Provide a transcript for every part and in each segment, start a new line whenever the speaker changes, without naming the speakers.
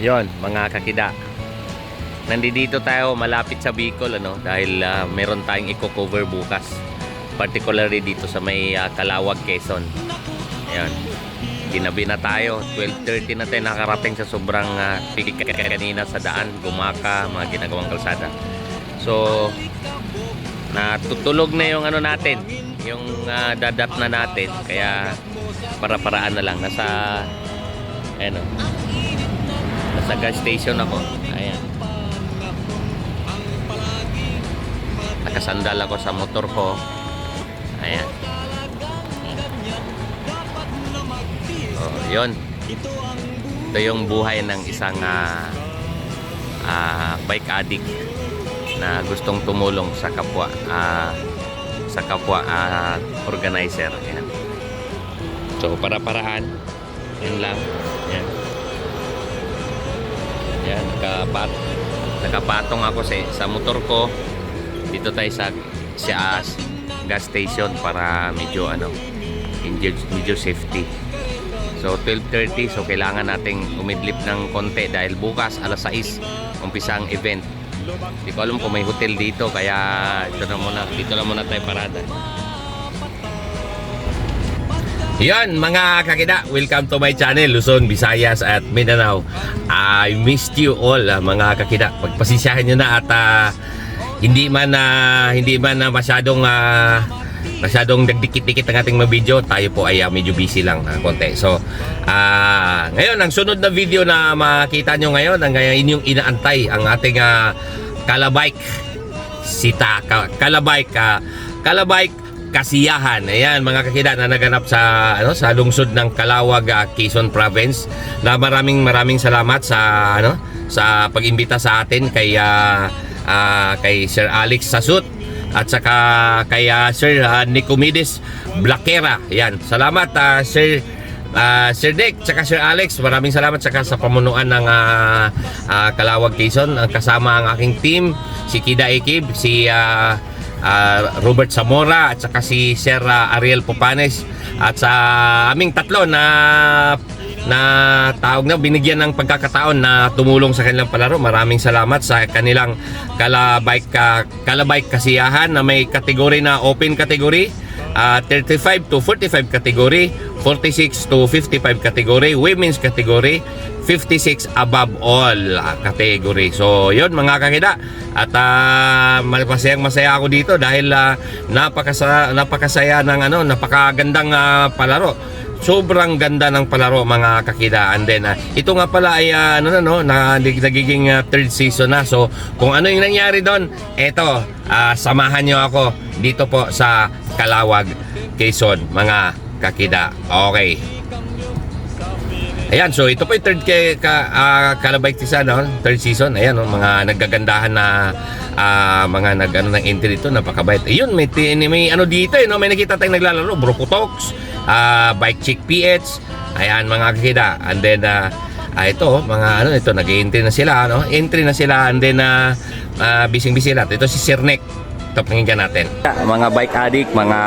Yon, mga kakida. Nandito tayo malapit sa Bicol dahil meron tayong i-cover bukas. Particularly dito sa may Calawag, Quezon. Ayun. Ginabi na tayo. 12:30 na tayo nakarating sa sobrang pigit kanina sa daan, gumaka, mga ginagawang kalsada. So, natutulog na yung natin, yung dadat na natin. Kaya para-paraan na lang. Nasa gas station ako. Ayan. Nakasandal ako sa motor ko. Ayan. Oh, yun. Ito yung buhay ng isang bike addict na gustong tumulong sa kapwa organizer. Ayan. So para-paraan. Yan lang. Yan. Yan, nakapatong ako sa motor ko. Dito tayo sa gas station para medyo safety. So 12:30, so kailangan nating umidlip ng konti dahil bukas alas 6 umpisa ang event. Hindi ko alam kung may hotel dito, kaya dito na muna tayo parada. Yan mga kakida, welcome to my channel, Luzon, Visayas at Mindanao. I missed you all mga kakida. Pagpasisyahan nyo na at hindi man masyadong nagdikit-dikit ang ating mga video. Tayo po ay medyo busy lang konti. So ngayon ang sunod na video na makita nyo ngayon, ang inyong inaantay, ang ating Kalabike Kalabike kasiyahan. Ayan mga kakida na naganap sa lungsod ng Calawag, Quezon Province. Na maraming salamat sa pag-imbita sa atin kay Sir Alex Sasut at saka kay Sir Nicomedes Blaquera. Ayan, salamat Sir Dick at Sir Alex. Maraming salamat saka sa pamunuan ng Calawag, Quezon. Kasama ang aking team, si Kida Ekib, si Robert Zamora at saka si Sir Ariel Popanes at sa aming tatlo na tawag na binigyan ng pagkakataon na tumulong sa kanilang palaro. Maraming salamat sa kanilang Kalabike kasiyahan na may kategory na open category, 35 to 45 category, 46 to 55 category, women's category, 56 above all category. So yun mga kakida, at masaya ako dito dahil napakasaya ng napakagandang palaro. Sobrang ganda ng palaro mga kakida. And then ito nga pala ay nagiging third season na. So kung ano yung nangyari doon, eto, samahan nyo ako dito po sa Calawag, Quezon mga kakida. Okay. Ayan, so ito po yung third Kalabike third season. Ayan, mga naggagandahan na mga ng entry dito, napakabait. Ayun, may dito may nakita tayong naglalaro, Brocotox, Bike Chick PH. Ayan mga kakida. And then ito mga ito nag-entry na sila, entry na sila, and then busy lahat. Ito si Sir Nick. Ito, pakinggan natin. Mga bike addict, mga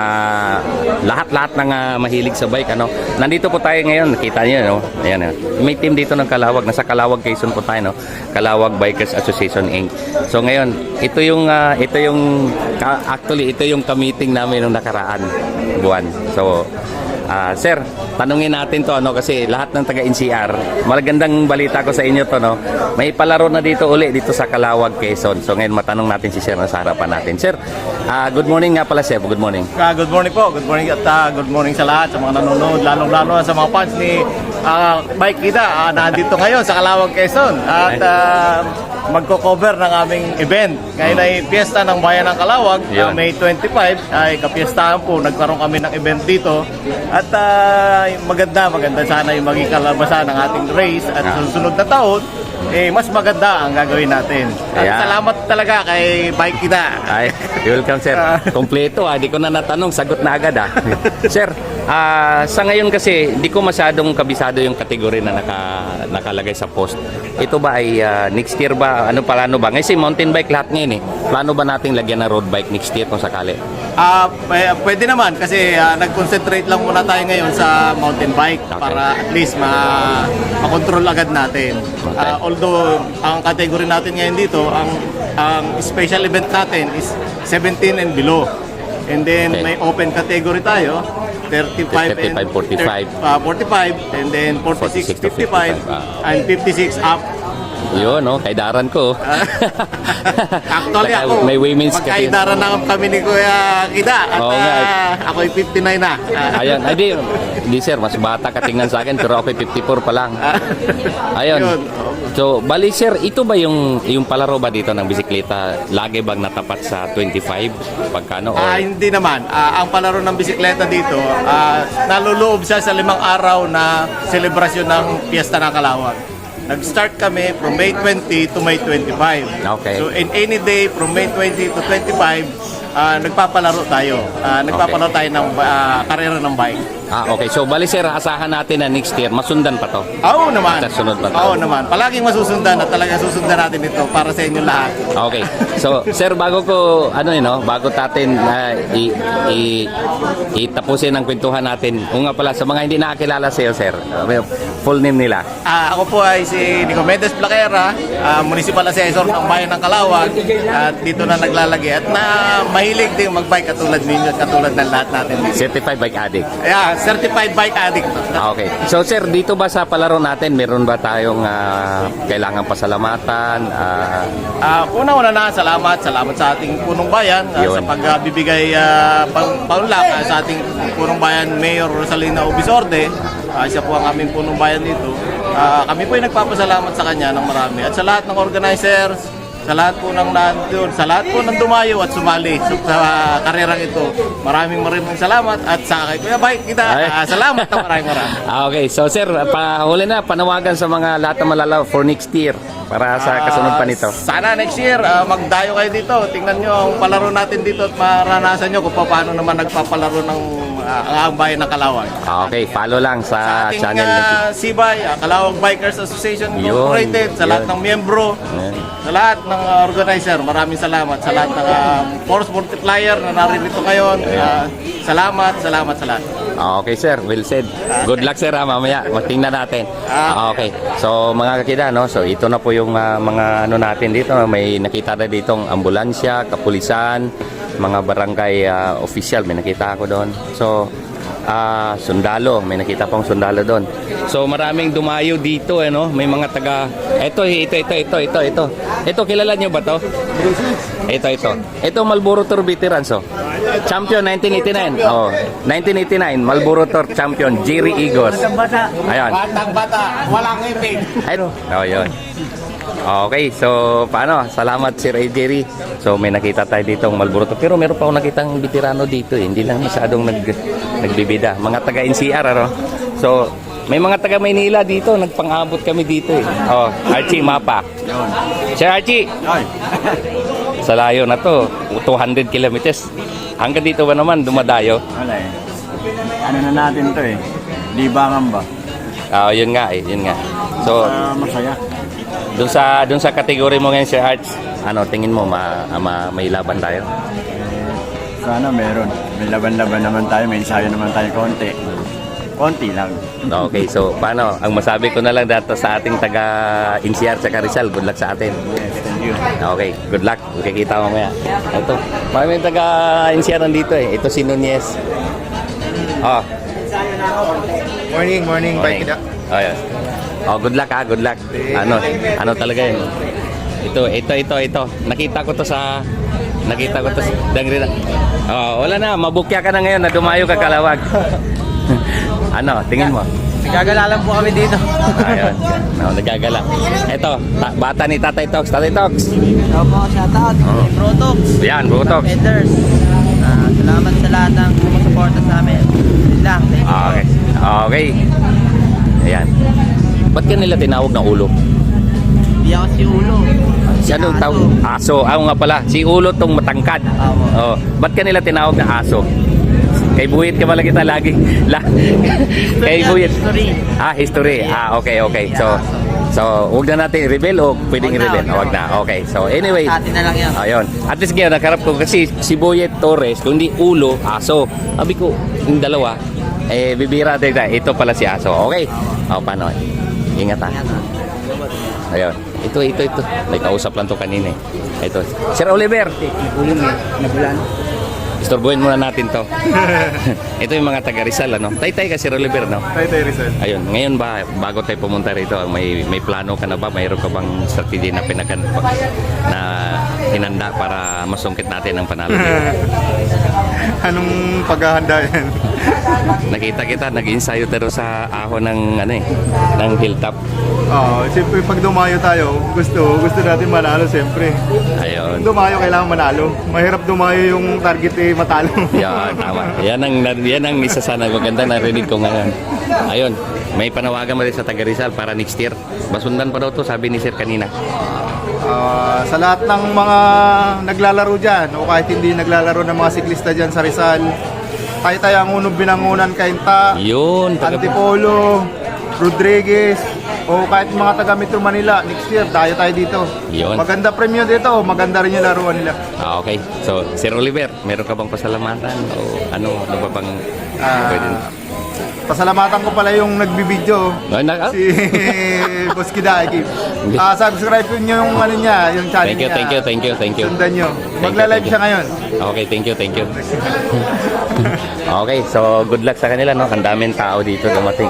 lahat ng mahilig sa bike, nandito po tayo ngayon, nakita niyo, ayan, may team dito ng Calawag, nasa Calawag, Quezon po tayo, Calawag Bikers Association Inc. So ngayon, ito yung ka-meeting namin nung nakaraan buwan. So sir, tanungin natin to kasi lahat ng taga NCR, magandang balita ko sa inyo to, may palaro na dito uli dito sa Calawag, Quezon. So ngayon matanong natin si Sir na sa harapan natin. Sir, good morning nga pala sir. Good morning.
Good morning po. Good morning at good morning sa lahat, sa mga nanonood, lalong-lalo sa mga fans ni Bike Kita. Nandito ngayon sa Calawag, Quezon at magko-cover ng aming event. Ngayon ay piyesta ng Bayan ng Calawag. May 25 ay kapiestahan po. Nagkaroon kami ng event dito. At maganda sana yung maging kalabasan ng ating race. At susunod na taon, mas maganda ang gagawin natin. At salamat talaga kay Bike Kita.
Ay, welcome sir. Kompleto di ko na natanong, sagot na agad Sir, sa ngayon kasi di ko masyadong kabisado yung kategory na nakalagay sa post. Ito ba ay next year ba? Ano plano ba? Ngayon mountain bike lahat ngayon Plano ba nating lagyan na road bike next year kung sakali?
Pwede naman kasi nag-concentrate lang muna tayo ngayon sa mountain bike
Okay.
para at least makontrol agad natin.
Okay.
Although ang category natin ngayon dito, ang special event natin is 17 and below. And then
Okay.
may open category tayo, 35 and
45.
45, and then 46,
46 to
55,
55,
and 56 up.
Yun, no? Kaidaran ko.
Actually
Saka
ako,
may women's kasi.
magkaidaran na kami ni Kuya Kida at
Oo nga.
ako'y 59 na.
Ayan, hindi sir, mas bata ka tingnan sa akin pero ako 54 pa lang. Ayun.
Yun.
So, bali sir, ito ba yung palaro ba dito ng bisikleta? Lagi bang natapat sa 25? Pagkano? Or,
Hindi naman. Ang palaro ng bisikleta dito, naluloob siya sa 5 araw na selebrasyon ng Fiesta ng Kalawag. Nag-start kami from May 20 to May 25.
Okay.
So in any day from May 20 to 25, nagpapalaro tayo. Nagpapalaro tayo ng karera ng bike.
okay. So, bali sir, asahan natin na next year, masundan pa to.
Oo naman.
Sa sunod pa
Oo
tayo.
naman. Palaging masusundan at talagang susundan natin ito para sa inyo lahat.
Okay. So, sir, bago ko, bago natin itapusin ang kwentuhan natin, kung nga pala, sa mga hindi nakakilala sa'yo, sir, full name nila.
Ako po ay si Nicomedes Plaquera, Municipal Assessor ng Bayan ng Calawag, at dito na naglalagay at na mahilig din mag-bike katulad ninyo at katulad ng lahat natin dito.
Certified bike addict.
Certified bike addict.
Okay. So, sir, dito ba sa palaro natin, meron ba tayong kailangan pasalamatan?
Una-una na, salamat sa ating punong bayan
Yun.
sa pagbibigay paunlak sa ating punong bayan Mayor Rosalina Obisorde. Siya po ang aming punong bayan dito. Kami po ay nagpapasalamat sa kanya ng marami at sa lahat ng organizers, sa lahat po ng nandun, sa lahat po ng dumayo at sumali sa karerang ito. Maraming salamat at sa kay Kuya Bike kita, salamat na maraming.
Okay. So, sir, huli na, panawagan sa mga lahat ng malalaw for next year para sa kasunod pa nito.
Sana next year, magdayo kayo dito. Tingnan nyo ang palaro natin dito at maranasan nyo kung paano naman nagpapalaro ng ang bayan ng Kalawag.
Okay. Follow lang sa
Ating
channel na
Sibay, Kalawag Bikers Association
Yun,
Incorporated, sa lahat
yun.
ng miyembro, sa lahat ng organizer, maraming salamat. Sa lahat ng force multiplier na naririto ngayon, salamat sa lahat.
Okay, sir. Well said. Good luck, sir. Mamaya, tingnan natin. Okay. So, mga kakida, no? So, ito na po yung mga natin dito. May nakita na ditong ambulansya, kapulisan, mga barangay official. May nakita ako doon. So, sundalo. May nakita pong sundalo doon. So, maraming dumayo dito, no? May mga taga... Ito. Ito, kilala nyo ba to? Ito. Ito, Marlboro Tour Veterans, oh. Champion 1989. Oh, 1989 Marlboro Tour Champion Jerry Igos. Ayan.
Batang-bata, walang ipig.
Ayun. Oh, yun. Okay, so paano? Salamat Sir Jerry. So may nakita tayo dito ng Marlboro Tour. Pero meron pa akong nakitang veterano dito eh. Hindi lang masyadong nagbibida. Mga taga NCR, ano? So may mga taga Maynila dito. Nagpang-abot kami dito eh. Oh, Archie Mapa. Sir Archie. Sa layo na to, 200 kilometers. Hanggang dito ba naman dumadayo?
Wala eh. Ano na natin to eh. Libangan ba?
Yun nga eh, yun nga. So,
Masaya.
dun sa kategory mo ngayon, Sir Arch, tingin mo may laban tayo?
Sana meron. May laban-laban naman tayo. May ensayo naman tayo konti. Konti lang.
Okay, so paano? Ang masabi ko na lang dito sa ating taga NCR sa Rizal, good luck sa atin.
Yes, thank you.
Okay, good luck. Makikita mo mamaya. Ito, maraming taga NCR nandito eh. Ito si Nunez. Oh,
Morning,
Bike Kida. Oh, yes. Oh, good luck good luck. Ano talaga yun? Ito. Nakita ko to sa Dangri na. Oh, wala na, mabukya ka na ngayon na dumayo ka Kalawag. Tingin mo?
Nagagala lang po kami dito.
Ayun. Nagagala. Ito, bata ni Tatay Tox. Tatay Tox.
Hello po, shoutout. Protox.
Yan, Butox.
Vendors. Salamat sa lahat ng sumusuporta sa amin. Yun lang. Thank you.
Okay. Okay. Ayan. Ba't ka nila tinawag na ulo?
Hindi ako si Ulo.
Si anong tawag? Aso. Nga pala. Si ulo tong matangkad. Oh. Ba't ka nila tinawag na aso? Kay Buhit ka pala kita lagi. Kay Buhit.
History.
History. Okay. So, So, huwag na natin i-reveal o pwedeng
Huwag na,
i-reveal?
huwag
Huwag na. Okay. So, anyway.
Atin na lang yan.
Ayun. At least ngayon, nakarap ko kasi si Boyet Torres, kung hindi ulo, aso. Sabi ko, yung dalawa, bibira din na. Ito pala si aso. Okay. O, paano? Ingat ha. Ayun. Ito. May kausap lang to kanina eh. Ito. Sir Oliver.
Ulong eh, nabulan.
Istorbohin muna natin to. Ito yung mga taga Rizal, ano? Tay-tay ka, Sir Oliver, no?
Tay Rizal.
Ayun, ngayon ba, bago tayo pumunta rito, may plano ka na ba? Mayroon ka bang strategy na na hinanda para masungkit natin ang panalo dito?
Anong paghahanda yan?
Nakita kita, nag-ensayo tayo sa ahon ng, ng hilltop.
Siyempre pag dumayo tayo, gusto natin manalo siyempre.
Ayun.
Dumayo kailangan manalo. Mahirap dumayo yung target matalo.
Yan, tama. Yan ang isa sana maganda narinig ko ngayon. Ayun, may panawagan mo rin sa taga Rizal para next year. Basundan pa daw to, sabi ni Sir kanina.
Sa lahat ng mga naglalaro dyan o kahit hindi naglalaro ng mga siklista dyan sa Rizal, tayo ang unong binangunan Kainta,
Yun,
Antipolo, Rodriguez, o kahit mga taga Metro Manila, next year tayo dito.
Yun.
Maganda premyo dito, maganda rin yung laruan nila.
Okay. So, Sir Oliver, meron ka bang pasalamatan o ano ba bang pwede?
Pasalamatan ko pala yung nagbibideo, si Boss Kidaiki. Subscribe nyo yung ano niya, yung channel niya.
Thank you.
Sundan nyo. Magla-live siya ngayon.
Okay, thank you. Okay, so good luck sa kanila, no? Ang daming tao dito dumating.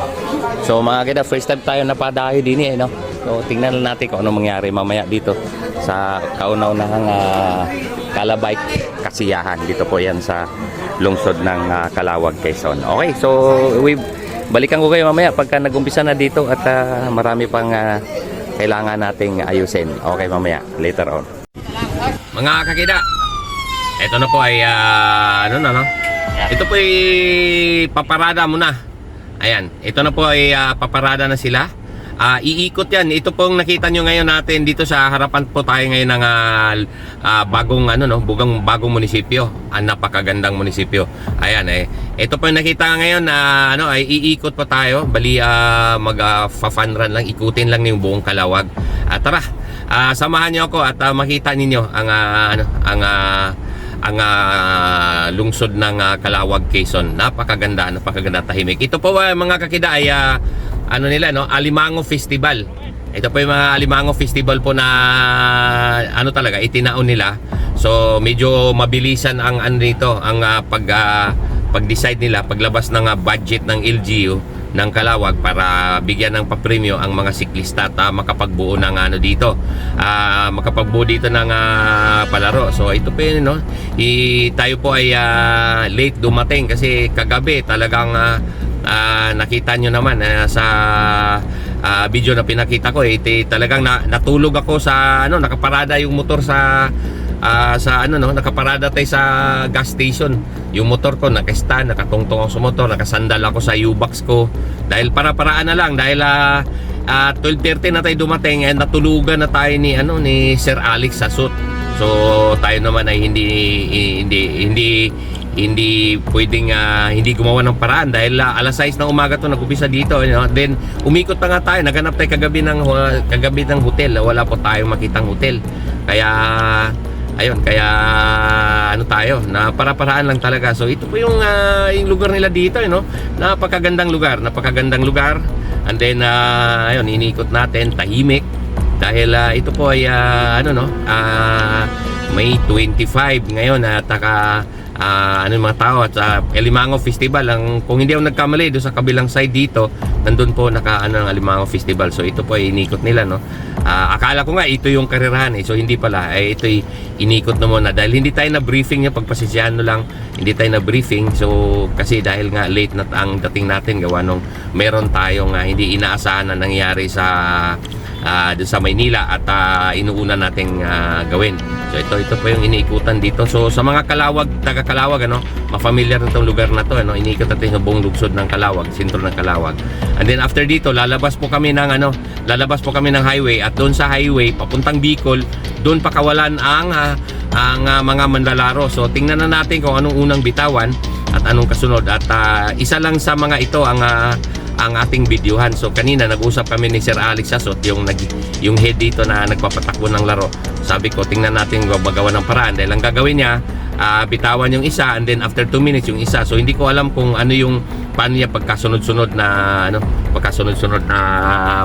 So mga kida, first time tayo napadayo din no? So tingnan lang natin kung ano mangyari mamaya dito sa kauna-unahang Kalabike kasiyahan. Dito po yan sa lungsod ng Calawag, Quezon. Okay, so balikan ko kayo mamaya pagka nag-umpisa na dito at marami pang kailangan nating ayusin. Okay, mamaya, later on. Mga kakida, ito na po ay ito po ay paparada muna. Ayan, ito na po ay paparada na sila. Iikot yan. Ito pong nakita nyo ngayon natin dito sa harapan po tayo ngayon ng bagong munisipyo. Ang napakagandang munisipyo. Ayan ito po yung nakita ngayon na ay iikot pa tayo. Bali mag-fun run lang, ikutin lang yung buong Calawag. Tara, samahan niyo ako at makita ninyo ang lungsod ng Calawag, Quezon. Napakaganda tahimik. Ito po mga kakida ay Alimango Festival. Ito po yung mga Alimango Festival po na talaga itinaon nila. So medyo mabilisan ang pag-decide nila, paglabas ng budget ng LGU ng Calawag para bigyan ng papremyo ang mga siklista at makapagbuo ng makapagbuo dito ng palaro. So ito po yun, tayo po ay late dumating kasi kagabi talagang nakita nyo naman sa video na pinakita ko talagang natulog ako sa nakaparada yung motor nakaparada tayo sa gas station. Yung motor ko naka-stand, nakatungtong ako sa motor, nakasandal ako sa U-box ko dahil para-paraan na lang dahil 12:30 na tayo dumating and natulugan na tayo ni Sir Alex sa suit. So tayo naman ay hindi pwedeng hindi gumawa ng paraan dahil alas 6 ng umaga to nag-umpisa dito, then umikot pa nga tayo, naghanap tayo kagabi ng hotel, wala po tayong makitang hotel, kaya tayo na para-paraan lang talaga. So ito po yung lugar nila dito, napakagandang lugar and then inikot natin tahimik dahil ito po ay May 25 ngayon at mga tao at Alimango Festival kung hindi ako nagkamali doon sa kabilang side dito nandun po ang Alimango Festival. So ito po ay inikot nila, akala ko nga ito yung karerahan so hindi pala, ito ay inikot na muna dahil hindi tayo na briefing pagpasisyahan lang, hindi tayo na briefing so kasi dahil nga late na ang dating natin gawa nung meron tayong hindi inaasahan na nangyari sa doon sa Maynila at inuuna nating gawin. So ito po yung iniikutan dito. So sa mga taga Calawag, ma-familiar na itong lugar na to, iniikot natin sa buong lungsod ng Calawag, sentro ng Calawag. And then after dito, lalabas po kami ng highway at doon sa highway papuntang Bicol, doon pakawalan ang mga manlalaro. So tingnan na natin kung anong unang bitawan at anong kasunod at isa lang sa mga ito ang ang ating videohan. So kanina nag-usap kami ni Sir Alex Sasot, yung head dito na nagpapatakbo ng laro. Sabi ko, tingnan natin magawa ng paraan, dahil ang gagawin niya, bitawan yung isa, and then after 2 minutes yung isa. So hindi ko alam kung ano yung paano niya pagkasunod-sunod na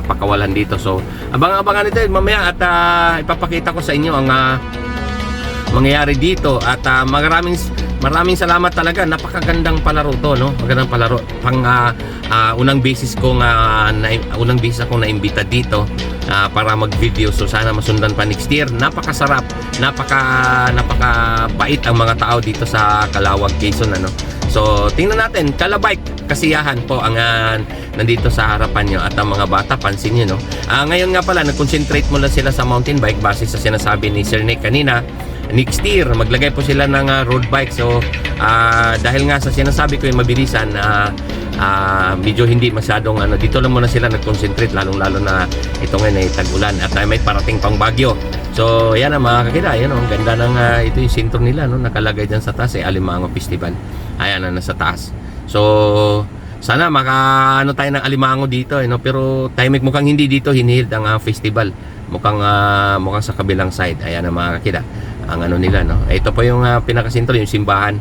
pakawalan dito. So abang-abangan ito mamaya, at ipapakita ko sa inyo ang mangyayari dito. At maraming salamat talaga. Napakagandang palaro to, no? Magandang palaro. Unang beses akong naimbita dito para mag-video. So sana masundan pa next year. Napakasarap, napakabait ang mga tao dito sa Calawag, Quezon, ano. So tingnan natin, Kalabike kasiyahan po ang nandito sa harapan nyo. At ang mga bata, pansin nyo, no? Ngayon nga pala, nag-concentrate muna sila sa mountain bike base sa sinasabi ni Sir Nick kanina. Next year maglagay po sila ng road bike. So dahil nga sa sinasabi ko yung mabilisan, medyo hindi masyadong dito lang muna sila nag-concentrate, lalong-lalo na ito ngayon ay tag-ulan at may parating pang bagyo. So yan ang mga kakita, yan ang ganda ng ito yung sintro nila, no, nakalagay dyan sa taas ay Alimango Festival. Ayan na nasa taas. So sana tayo ng Alimango dito, no? Pero timing mukhang hindi dito hinihild ang festival. Mukhang sa kabilang side. Ayan ang mga kakita, ang nila, no. Ito po yung pinakasintro, yung simbahan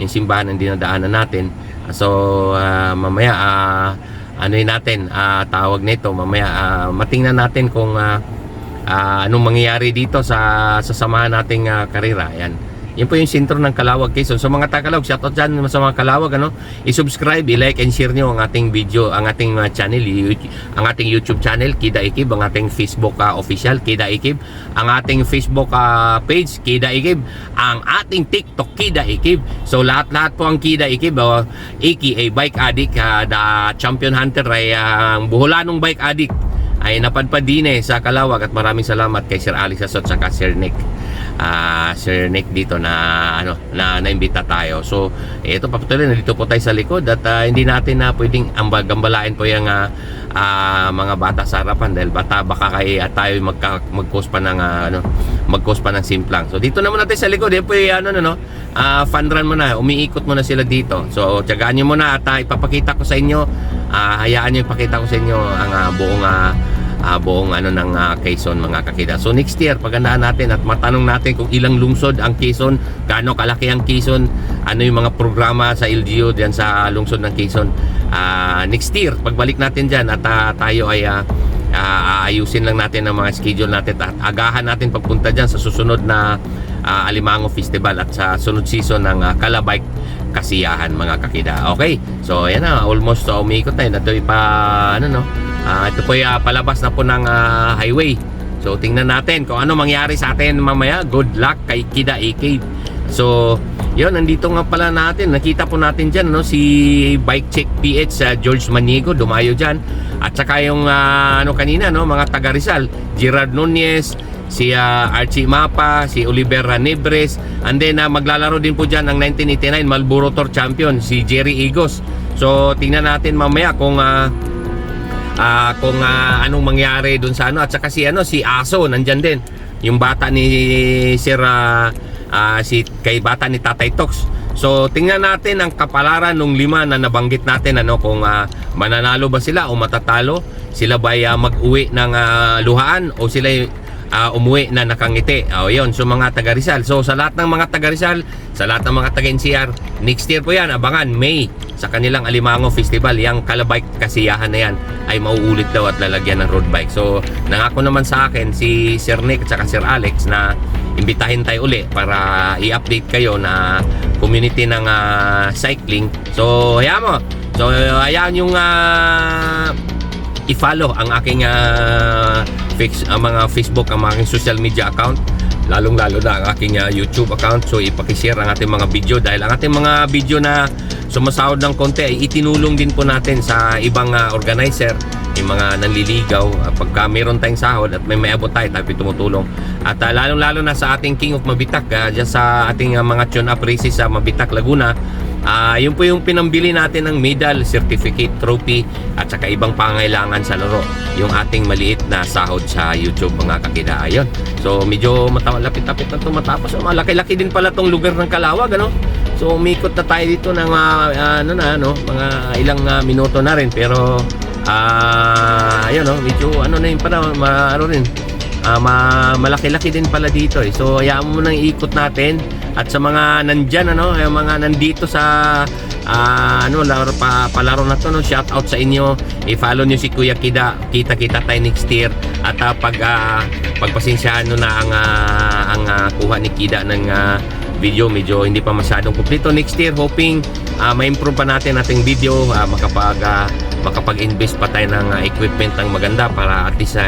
ang dinadaanan natin. So mamaya natin tawag nito mamaya, matingnan natin kung anong mangyayari dito sa samahan nating karera. Ayan. Yan po yung sentro ng Calawag, Quezon. So mga tagalog, shoutout dyan sa mga Calawag, i-subscribe, i-like and share nyo ang ating video, ang ating channel, ang ating YouTube channel, Kida Ikib, ang ating Facebook official, Kida Ikib, ang ating Facebook page, Kida Ikib, ang ating TikTok, Kida Ikib. So lahat po ang Kida Ikib, aka Bike Addict, the champion hunter ay ang buhulanong bike addict ay napadpad din sa Calawag. At maraming salamat kay Sir Alex Sasot saka Sir Nick dito na naimbita tayo. So ito papatuloy, nandito po tayo sa likod at hindi natin pwedeng gambalain po yung mga bata sa harapan, dahil baka tayo mag-cause pa ng simplang. So dito naman natin sa likod, po fun run muna, umiikot muna sila dito. So tiyagaan nyo muna at ipapakita ko sa inyo, hayaan nyo ipakita ko sa inyo ang buong ng Quezon, mga kakida. So next year pagandaan natin at matanong natin kung ilang lungsod ang Quezon, gaano kalaki ang Quezon, ano yung mga programa sa LGU diyan sa lungsod ng Quezon. Next year pagbalik natin diyan at tayo ay aayusin lang natin ang mga schedule natin at agahan natin pagpunta diyan sa susunod na Alimango Festival at sa sunod season ng Kalabike kasiyahan, mga kakida. Okay, so yan na, almost umiikot na yun. Ito po yung palabas na po ng highway. So tingnan natin kung ano mangyari sa atin mamaya. Good luck kay Kida Ikib. So yun, nandito nga pala natin, nakita po natin dyan, si Bike Check PH George Maniego, dumayo dyan. At saka yung kanina, mga taga Rizal, Gerard Nunez, si Archie Mapa, si Oliver Nebres, and then maglalaro din po dyan ang 1989 Marlboro Tour Champion, si Jerry Igos. So tingnan natin mamaya kung anong mangyari dun sa at saka si Aso nandyan din, yung bata ni Sir kay bata ni Tatay Tox. So tingnan natin ang kapalaran ng 5 na nabanggit natin, kung mananalo ba sila o matatalo. Sila ba mag-uwi ng luhaan o sila umuwi na nakangiti. Yun, so mga taga Rizal. So sa lahat ng mga taga Rizal, sa lahat ng mga taga NCR, next year po yan, abangan May sa kanilang Alimango Festival. Yang Kalabike kasiyahan na yan ay mauulit daw at lalagyan ng road bike. So nangako naman sa akin si Sir Nick at saka Sir Alex na imbitahin tayo uli para i-update kayo na community ng cycling. So hayaan mo. So hayaan yung i-follow ang aking mga Facebook, ang aking social media account, lalong-lalo na ang aking YouTube account. So ipakishare ang ating mga video, dahil ang ating mga video na sumasahod ng konti ay itinulong din po natin sa ibang organizer, yung mga nanliligaw. Pagka meron tayong sahod at may abot tayo tumutulong. At lalong-lalo na sa ating King of Mabitak, dyan sa ating mga tune-up races sa Mabitak, Laguna. Yun po yung pinambili natin ng medal, certificate, trophy at saka ibang pangailangan sa laro, yung ating maliit na sahod sa YouTube, mga kakida. Ayun, so medyo lapit-lapit na ito matapos. Malaki-laki din pala tong lugar ng Calawag, So umikot na tayo dito ng mga ilang minuto na rin, pero ayun, medyo ano na yun pala, malaki-laki din pala dito eh. So hayaan mo nang ikot natin. At sa mga nandyan, yung mga nandito sa palaro na to, shout out sa inyo. I-follow nyo si Kuya Kida. Kita-kita tayo next year. At pagpasensyahan nyo na ang kuha ni Kida ng video, medyo hindi pa masyadong kumpleto. Next year, hoping ma-improve pa natin ating video, makapag-invest pa tayo ng equipment ng maganda para at least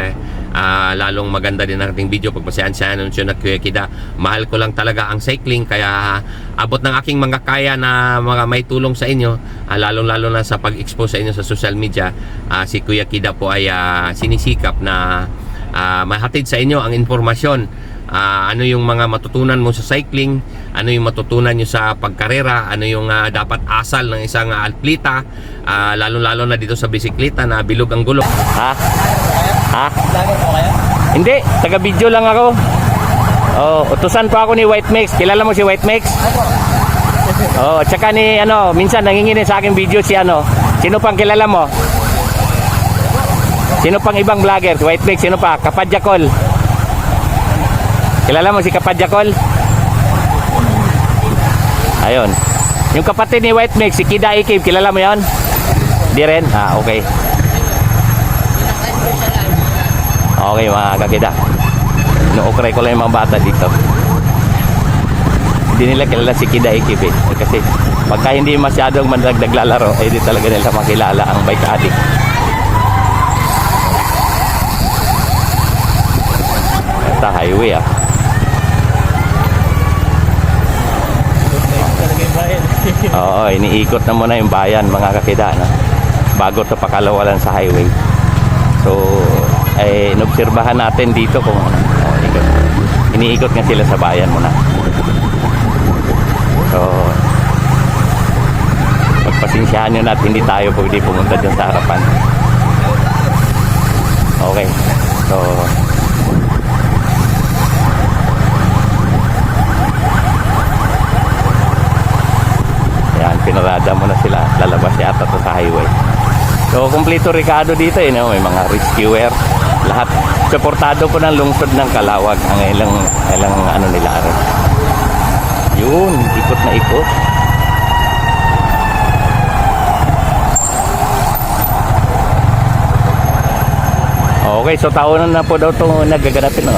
lalong maganda din ang ating video. Pagpasensyahan nyo na Kuya Kida. Mahal ko lang talaga ang cycling, kaya abot ng aking mga kaya na mga may tulong sa inyo, lalong-lalo na sa pag-expose sa inyo sa social media. Si Kuya Kida po ay sinisikap na mahatid sa inyo ang informasyon. Ano yung mga matutunan mo sa cycling, ano yung matutunan nyo sa pagkarera, ano yung dapat asal ng isang atleta, lalo-lalo na dito sa bisikleta na bilog ang gulong. Ha? Hindi, taga-video lang ako. Utusan pa ako ni White Mix. Kilala mo si White Mix? At saka ni minsan nanginginig sa aking video si sino pang kilala mo? Sino pang ibang vlogger? White Mix, sino pa? Kapadjakol. Kilala mo si Kapadjakol? Ayun. Yung kapatid ni White Mix, si Kida Ikib, kilala mo yon? Di rin? Okay. Okay mga kakida, inuukray ko lang yung mga bata dito. Hindi nila kilala si Kida Ikib eh. Kasi pagka hindi masyadong naglalaro, di talaga nila makilala ang bike addict. Ito highway Oo, iniikot na muna yung bayan mga kakida, bago ito pakalawalan sa highway. So inobserbahan natin dito kung iniikot nga sila sa bayan muna. So pagpasensyahan nyo na at hindi tayo pwede pumunta dyan sa harapan. Okay, so yan, pinarada mo na sila, lalabas yata to sa highway. So, kumpleto Ricardo dito may mga rescuer, lahat. Suportado po ng lungsod ng Calawag ang ilang nila rin. Yun, ikot na ikot. Okay, so taonan na po daw itong nagaganapin.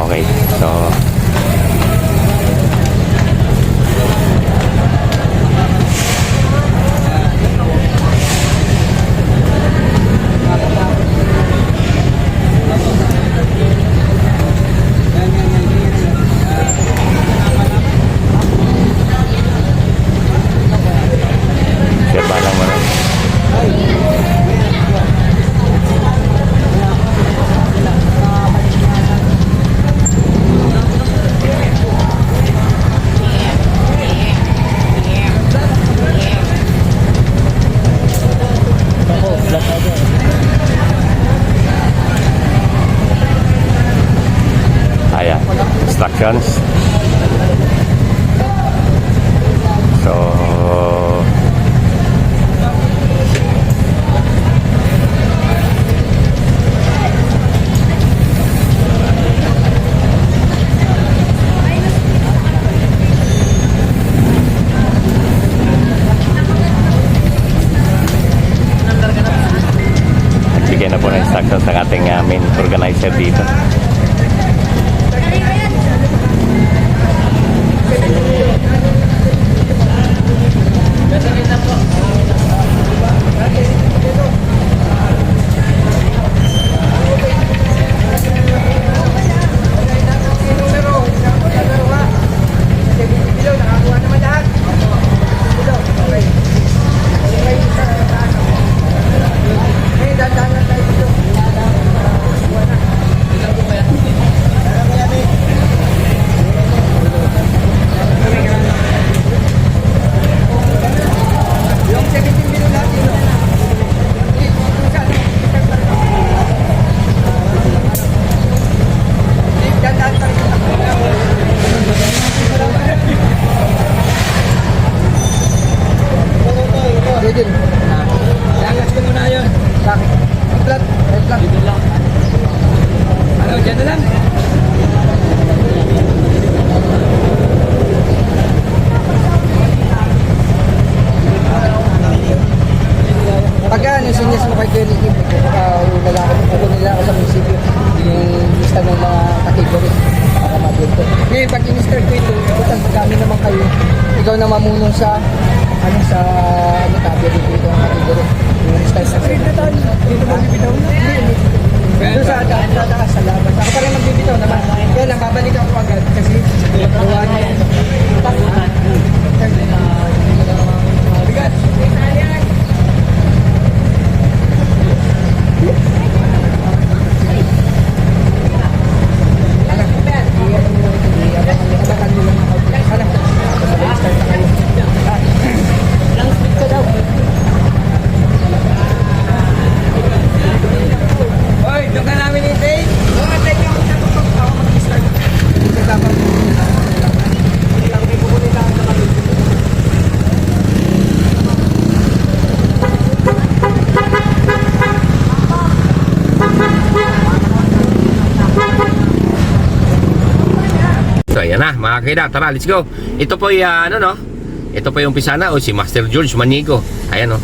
Okay, so balang mo na. Ayan, instructions. So bigyan na po ng instructions ng ating main organizer dito.
kayo. Ikaw na mamuno sa tabi dito ang kategory. Yung style sa dito magbibitaw na. Pero sa taas, sa labas. Ako pa rin magbibitaw naman. Kaya lang, babalik ako agad kasi matuwa niya yan. Bigat. Hoy, doon ka namin i-take. Ako mag-start. Dapat
So ayan na mga kakida, tara let's go. Ito po yung ito po yung pisana o si Master George Manigo. Ayan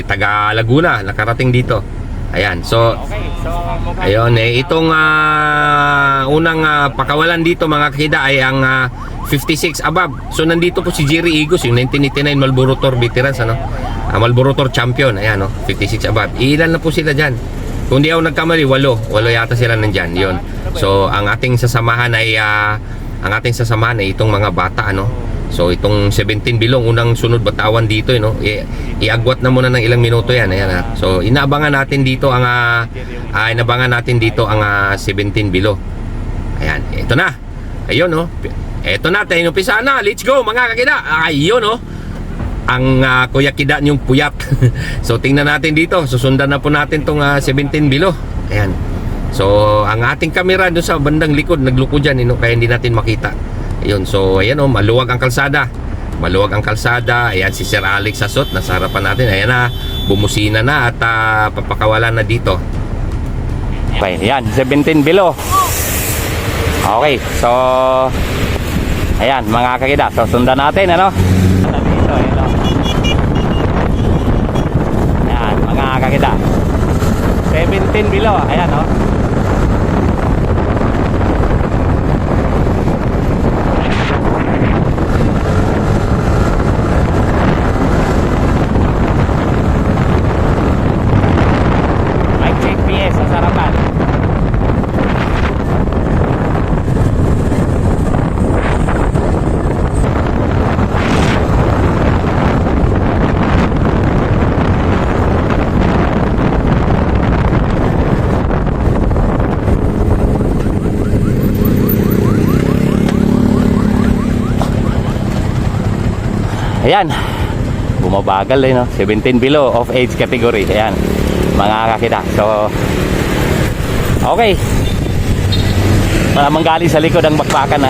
taga Laguna, nakarating dito. Ayan, so ayun itong unang pakawalan dito mga kakida ay ang 56 above. So nandito po si Jerry Igos, yung 1989 Marlboro Tour veterans, Marlboro Tour champion. Ayan 56 above. Ilan na po sila dyan? Kung di ako nagkamali, 8 yata sila nandyan. Yun. So ang ating sasamahan ay itong mga bata, So itong 17 bilong unang sunod batawan dito, iagwat na muna ng ilang minuto yan. Ayan, So inabangan natin dito ang 17 bilo. Ayan, ito na. Ayun, Ito na, tayo umpisa na. Let's go mga kakida. Ayun, ang Kuya Kida yung puyat. So tingnan natin dito. Susundan na po natin tong 17 bilo. Ayan. So ang ating kamera doon sa bandang likod nagluko dyan, kaya hindi natin makita. Ayun, so ayan maluwag ang kalsada. Maluwag ang kalsada. Ayan si Sir Alex Asot, nasa harapan natin. Ayan na, bumusina na at papakawalan na dito. Okay, ayan, 17 below. Okay, so ayan mga kakida, so sundan natin, dito, ayan mga kakida, 17 below, ayan Mic check PS sa sarapan. Ayan, bumabagal 17 below of age category. Ayan, mga kakita. So, okay. Malamang galing sa likod ang bakbakan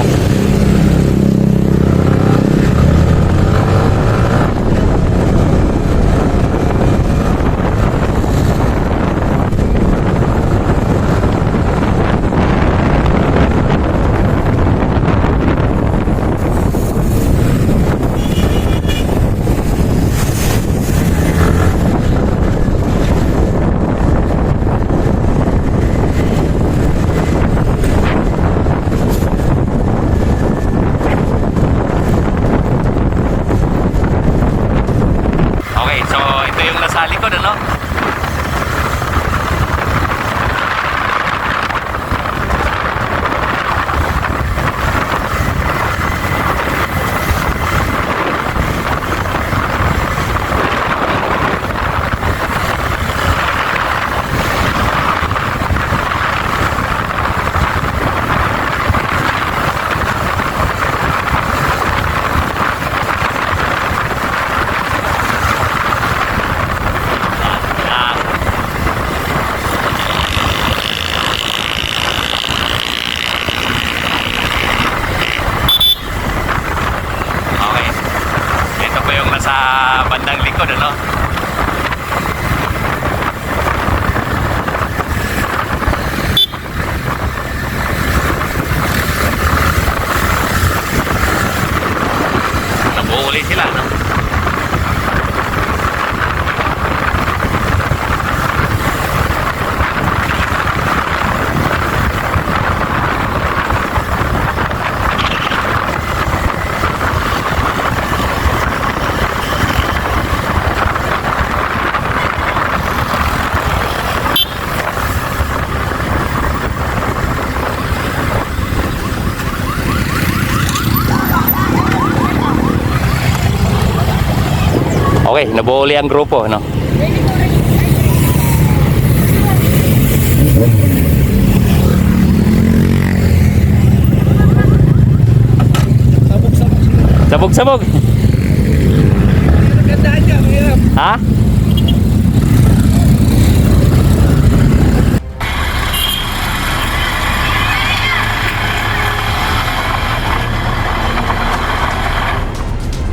Okay, so ito yung nasa likod, sa bandang likod, nabuhuli sila, Okay, nabuo uli ang grupo, no? Sabog-sabog.
Gandaan ka, mahirap.
Ha?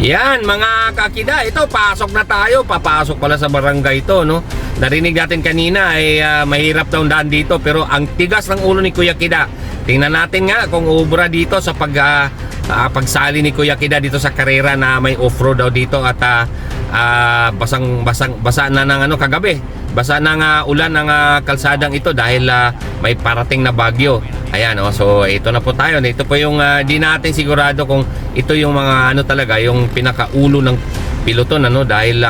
Yan mga kakida, ito pasok na tayo, papasok pala sa barangay ito, no? Narinig natin kanina ay mahirap daw daan dito, pero ang tigas ng ulo ni Kuya Kida. Tingnan natin nga kung ubra dito sa pagsali ni Kuya Kida dito sa karera na may off-road daw dito at basa na ng kagabi. Basa ng ulan ng kalsadang ito dahil may parating na bagyo. Ayan, so ito na po tayo. Ito po yung di natin sigurado kung ito yung mga talaga, yung pinakaulo ng piloton dahil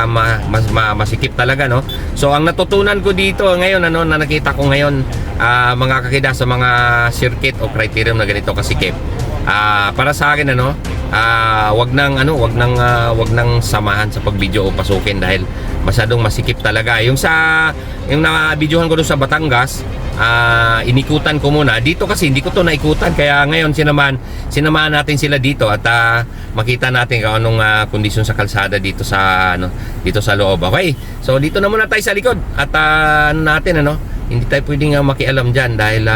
masikip talaga, no. So ang natutunan ko dito ngayon na nakita ko ngayon mga kakida sa mga circuit o criterium na ganito kasikip. Para sa akin wag nang samahan sa pagvideo o pasukin dahil masyadong masikip talaga. Yung na-videohan ko doon sa Batangas, inikutan ko muna dito kasi hindi ko to naikutan, kaya ngayon sinamahan natin sila dito at makita natin kung anong kondisyon sa kalsada dito sa loob. Okay, so dito na muna tayo sa likod at hindi tayo pwedeng makialam dyan dahil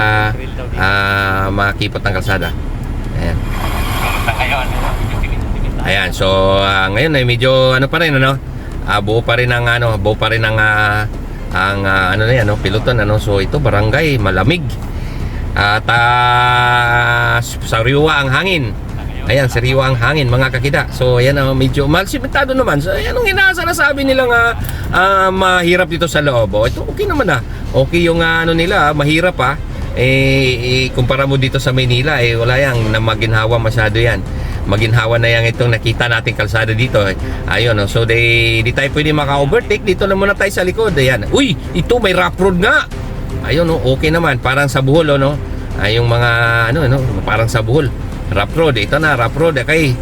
makipot ang kalsada. Ayan, so ngayon ay medyo pa rin buo pa rin ang piloton so ito barangay malamig at sariwa ang hangin. Ayan, sariwa ang hangin mga kakida. So ayan, medyo malsimentado naman. So ayan ang inasabi nilang mahirap dito sa loob. Ito okay naman okay yung nila mahirap kumpara mo dito sa Maynila wala yang na maginhawa masyado yan. Maginhawa na yang itong nakita nating kalsada dito. Ayun, so di tayo pwede maka-overtake. Dito na muna tayo sa likod. Ayan. Uy, ito may rough road nga. Ayun, okay naman. Parang sa Bohol, yung mga parang sa Bohol. Rough road. Ito na, rough road. Okay.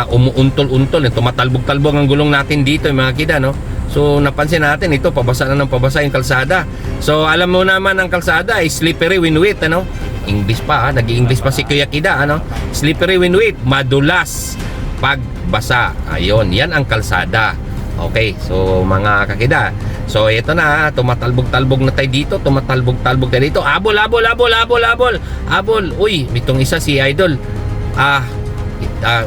Umuuntol-untol. Tumatalbog-talbog ang gulong natin dito, yung mga kida, So napansin natin ito, pabasa na ng pabasa yung kalsada. So alam mo naman ang kalsada ay slippery when wet, English pa, nag-i-English pa si Kuya Kida, slippery when wet, madulas pag basa. Ayun, yan ang kalsada. Okay, so mga kakida, so ito na, tumatalbog-talbog na tayo dito, tumatalbog-talbog tayo dito. Abol. Uy, itong isa si Idol.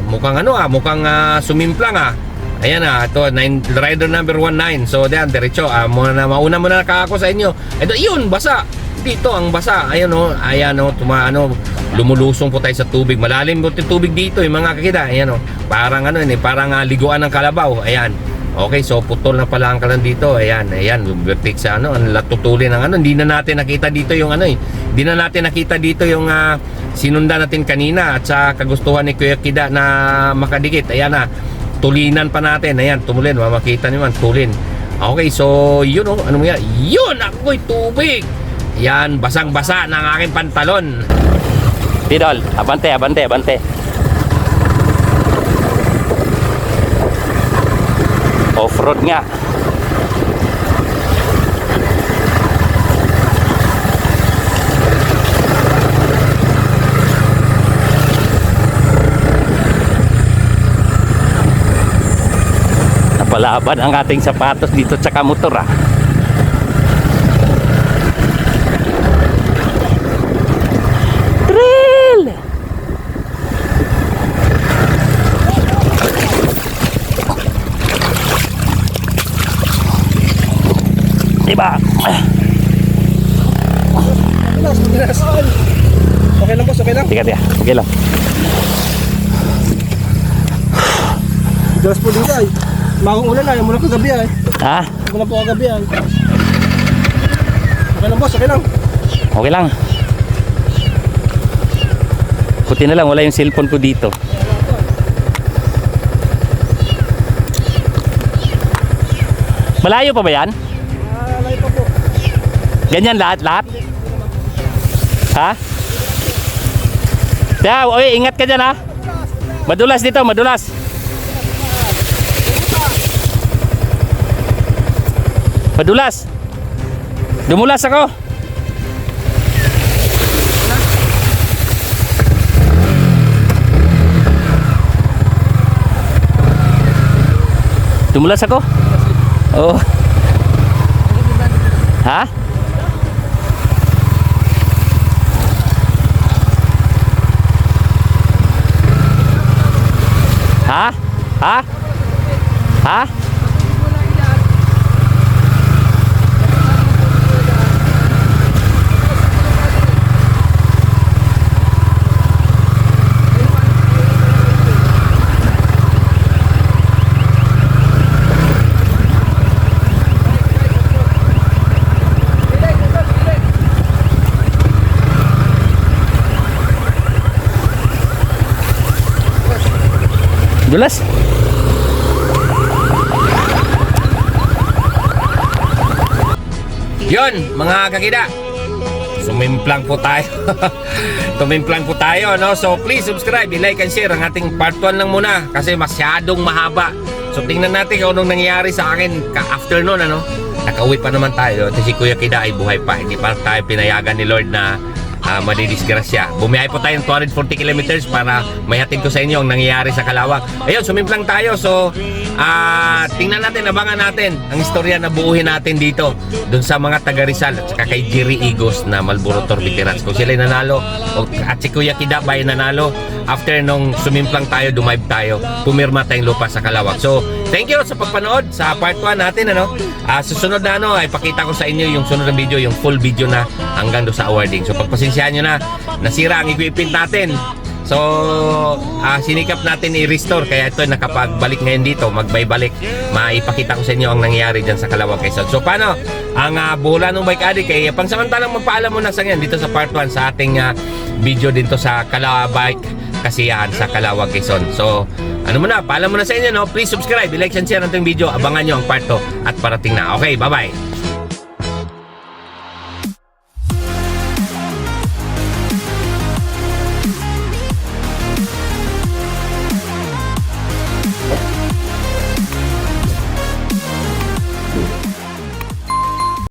Mukhang sumimplang Ayan ito, rider number 19. So diyan, diretso. Mauna muna ako sa inyo. Ito, yun, basa. Dito ang basa. Ayan lumulusong po tayo sa tubig. Malalim po yung tubig dito, yung mga kakita. Ayan parang parang liguan ng kalabaw. Ayan. Okay, so putol na pala ang kalan dito. Ayan, vertex sa tutulin ng Hindi na natin nakita dito yung Hindi na natin nakita dito yung sinundan natin kanina at sa kagustuhan ni Kuya Kida na makadikit. Ayan tulinan pa natin. Ayan, tumulin. Makita niyo man, tulin. Okay, so yun ano mo yan? Yun, ako'y tubig. Yan, basang-basa ng aking pantalon. Tidol, abante. Off-road nga. Napalaban ang ating sapatos dito sa motor Drill! Diba?
Okay lang boss, okay lang.
Tiga, okay lang.
Gas po dito Bagong ulan mula kagabi
Ha?
Mula po kagabi Okay lang boss, okay lang.
Okay lang. Puti na lang, wala yung cellphone ko dito. Malayo pa ba yan?
Malayo pa po.
Ganyan lahat? Ha? Kaya, ingat ka dyan Madulas dito, madulas. Padulas. Dumulas ako. Dumulas ako. Oh. Ha? Ha? Ha? Ha? Dulas. Yun, mga kakida. Sumimplang po tayo. Tumimplang po tayo, no? So please subscribe, i-like and share ang ating part 1 lang muna kasi masyadong mahaba. So tingnan natin kung anong nangyayari sa akin after nun, ano? Nakauwi pa naman tayo. At si Kuya Kida ay buhay pa. Hindi pa tayo pinayagan ni Lord na madidisgrasya. Bumiyahe po tayo ng 240 kilometers para mahatid ko sa inyo ang nangyayari sa Kalawag. Ayun, sumimplang tayo. So, tingnan natin, abangan natin ang istorya na buuhin natin dito dun sa mga taga Rizal at saka kay Jerry Igos na Marlboro Tour Veterans. Kung sila'y nanalo at si Kuya Kida ba ay nanalo after nung sumimplang tayo, dumive tayo, pumirma tayong lupa sa Kalawag. So, thank you sa pagpanood sa part 1 natin, ano? Susunod na ay pakita ko sa inyo yung sunod na video, yung full video na hanggang do sa awarding. So pagpasensyahan nyo na, nasira ang equipment natin. So sinikap natin i-restore, kaya ito nakapagbalik ngayon dito, magbaybalik. Maipakita ko sa inyo ang nangyayari dyan sa Kalawag, Quezon. So paano ang buhulan ng bike addict? Kaya pansamantalang magpaalam muna sa yan dito sa part 1 sa ating video dito sa Kalawag Bike Kasiyahan sa Kalawag, Quezon. So ano muna, paalam muna sa inyo, no? Please subscribe, like and share natin video. Abangan nyo ang part 2 at parating na. Okay, bye-bye.